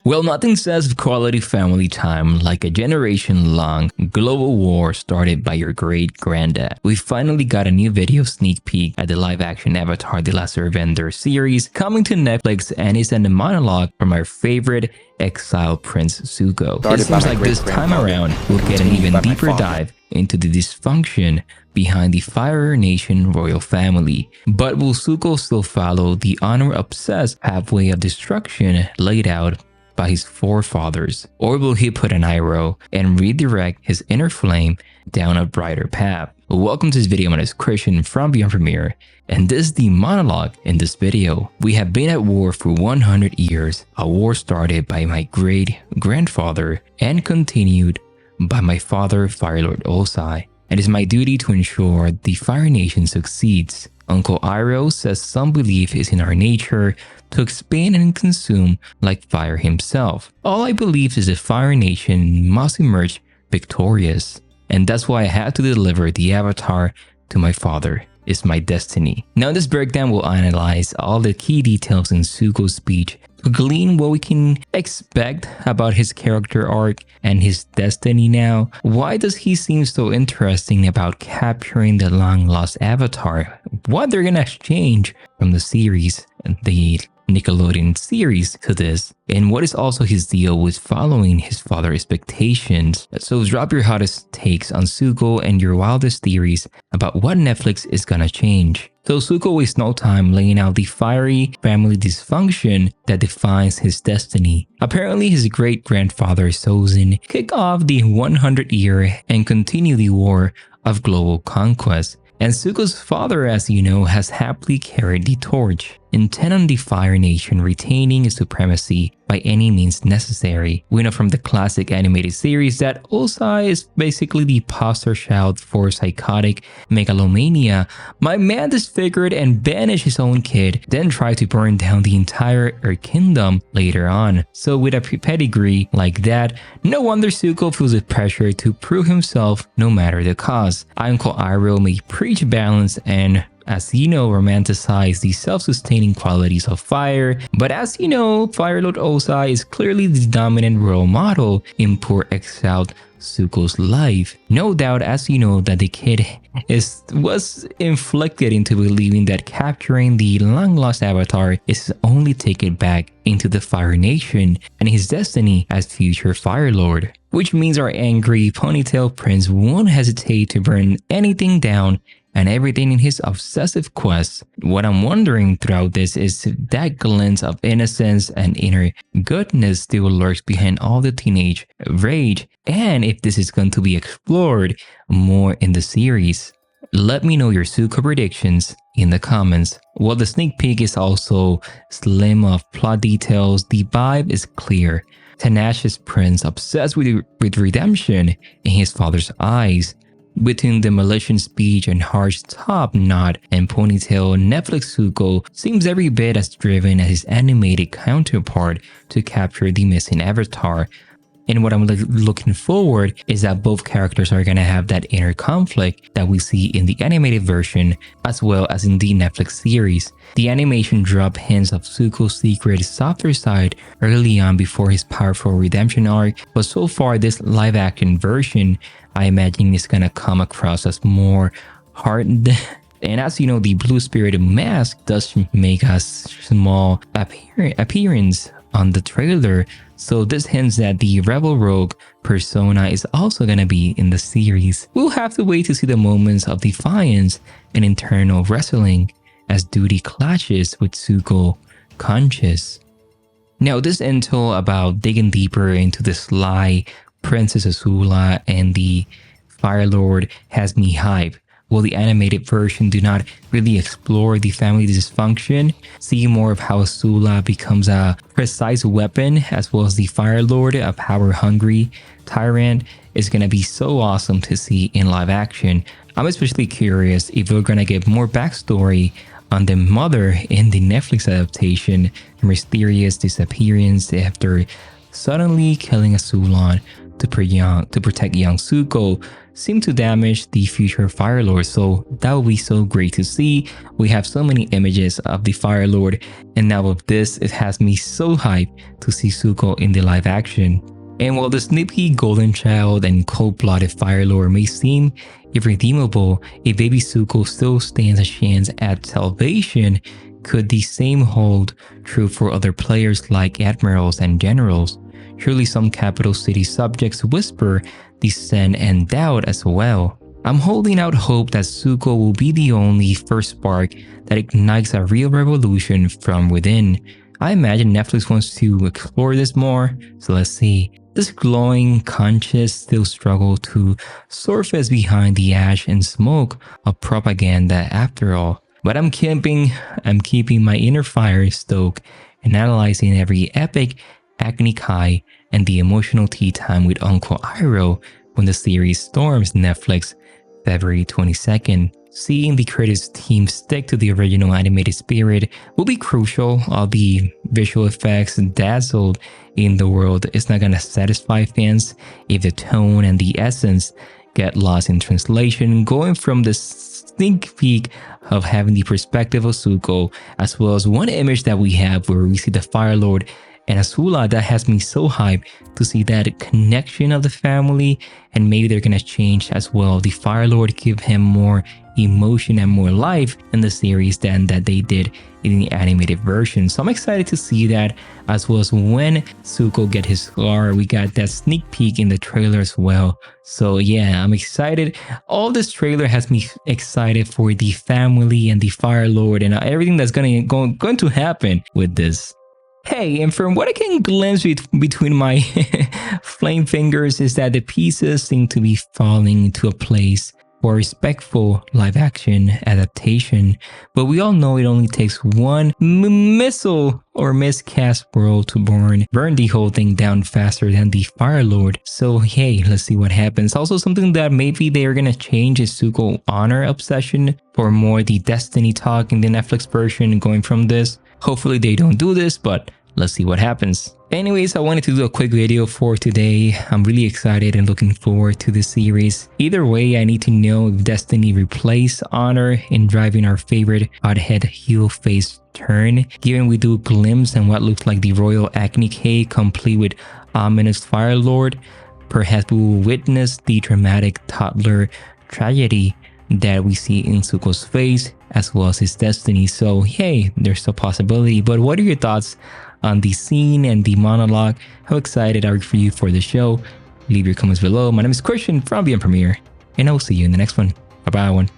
Well, nothing says quality family time like a generation-long global war started by your great-granddad. We finally got a new video sneak peek at the live-action Avatar: The Last Airbender series coming to Netflix, and it's in the monologue from our favorite exiled prince Zuko. It seems like this time around we'll get an even deeper dive into the dysfunction behind the Fire Nation royal family. But will Zuko still follow the honor-obsessed pathway of destruction laid out by his forefathers, or will he put an arrow and redirect his inner flame down a brighter path? Welcome to this video. My name is Christian from Beyond Premiere, and this is the monologue in this video. We have been at war for 100 years, a war started by my great-grandfather and continued by my father, Fire Lord Ozai. It is my duty to ensure the Fire Nation succeeds. Uncle Iroh says some belief is in our nature to expand and consume like fire himself. All I believe is the Fire Nation must emerge victorious, and that's why I had to deliver the Avatar to my father. It's my destiny. Now in this breakdown, we'll analyze all the key details in Zuko's speech to glean what we can expect about his character arc and his destiny now. Why does he seem so interesting about capturing the long-lost Avatar? What they're gonna exchange from the series, the Nickelodeon series, to this, and what is also his deal with following his father's expectations. So drop your hottest takes on Zuko and your wildest theories about what Netflix is gonna change. So Zuko wastes no time laying out the fiery family dysfunction that defines his destiny. Apparently his great-grandfather Sozin kicked off the 100-year and continue the war of global conquest. And Zuko's father, as you know, has happily carried the torch, intent on the Fire Nation retaining its supremacy by any means necessary. We know from the classic animated series that Ozai is basically the poster child for psychotic megalomania. My man disfigured and banished his own kid, then tried to burn down the entire Earth Kingdom later on. So with a pedigree like that, no wonder Zuko feels the pressure to prove himself no matter the cost. Uncle Iroh may preach balance and, as you know, romanticize the self-sustaining qualities of fire, but as you know, Fire Lord Ozai is clearly the dominant role model in poor exiled Zuko's life. No doubt, as you know, that the kid was inflicted into believing that capturing the long-lost Avatar is his only ticket back into the Fire Nation and his destiny as future Fire Lord. Which means our angry ponytail prince won't hesitate to burn anything down and everything in his obsessive quest. What I'm wondering throughout this is if that glint of innocence and inner goodness still lurks behind all the teenage rage, and if this is going to be explored more in the series. Let me know your Zuko predictions in the comments. While the sneak peek is also slim of plot details, the vibe is clear. Tenacious prince obsessed with redemption in his father's eyes. Between the malicious speech and harsh top knot and ponytail, Netflix Zuko seems every bit as driven as his animated counterpart to capture the missing Avatar. And what I'm looking forward is that both characters are gonna have that inner conflict that we see in the animated version as well as in the Netflix series. The animation dropped hints of Zuko's secret softer side early on before his powerful redemption arc, but so far this live-action version, I imagine, is gonna come across as more hardened. And as you know, the blue spirited mask does make a small appearance on the trailer, so this hints that the rebel rogue persona is also gonna be in the series. We'll have to wait to see the moments of defiance and internal wrestling as duty clashes with Zuko conscious. Now this intel about digging deeper into the sly Princess Azula and the Fire Lord has me hyped. While the animated version do not really explore the family dysfunction, see more of how Azula becomes a precise weapon, as well as the Fire Lord, a power-hungry tyrant, is gonna be so awesome to see in live action. I'm especially curious if we're gonna get more backstory on the mother in the Netflix adaptation, her mysterious disappearance after suddenly killing Azula to protect young Zuko seem to damage the future Fire Lord, so that would be so great to see. We have so many images of the Fire Lord, and now with this, it has me so hyped to see Zuko in the live action. And while the snippy golden child and cold-blooded Fire Lord may seem irredeemable, a baby Zuko still stands a chance at salvation. Could the same hold true for other players like admirals and generals? Surely some capital city subjects whisper dissent and doubt as well. I'm holding out hope that Zuko will be the only first spark that ignites a real revolution from within. I imagine Netflix wants to explore this more, so let's see. This glowing conscience still struggle to surface behind the ash and smoke of propaganda after all. But I'm keeping my inner fire stoked and analyzing every epic acne high and the emotional tea time with Uncle Iroh when the series storms Netflix February 22nd. Seeing the creators team stick to the original animated spirit will be crucial. All the visual effects dazzled in the world is not gonna satisfy fans if the tone and the essence get lost in translation. Going from the sneak peek of having the perspective of Zuko, as well as one image that we have where we see the Fire Lord and Azula, that has me so hyped to see that connection of the family, and maybe they're gonna change as well. The Fire Lord give him more emotion and more life in the series than that they did in the animated version. So I'm excited to see that, as well as when Zuko get his scar. We got that sneak peek in the trailer as well. So yeah, I'm excited. All this trailer has me excited for the family and the Fire Lord and everything that's going to happen with this. Hey, and from what I can glimpse between my flame fingers is that the pieces seem to be falling into a place for a respectful live-action adaptation, but we all know it only takes one missile or miscast world to burn the whole thing down faster than the Fire Lord. So hey, let's see what happens. Also, something that maybe they are gonna change is Zuko honor obsession for more the destiny talk in the Netflix version going from this. Hopefully they don't do this, but let's see what happens. Anyways, I wanted to do a quick video for today. I'm really excited and looking forward to the series. Either way, I need to know if Destiny replaced Honor in driving our favorite hothead heel face turn. Given we do glimpse and what looks like the royal acne cake complete with ominous Fire Lord, perhaps we will witness the dramatic toddler tragedy that we see in Zuko's face as well as his destiny. So hey, there's a possibility. But what are your thoughts on the scene and the monologue? How excited are you for the show? Leave your comments below. My name is Christian from Beyond Premiere, and I will see you in the next one. Bye bye, everyone.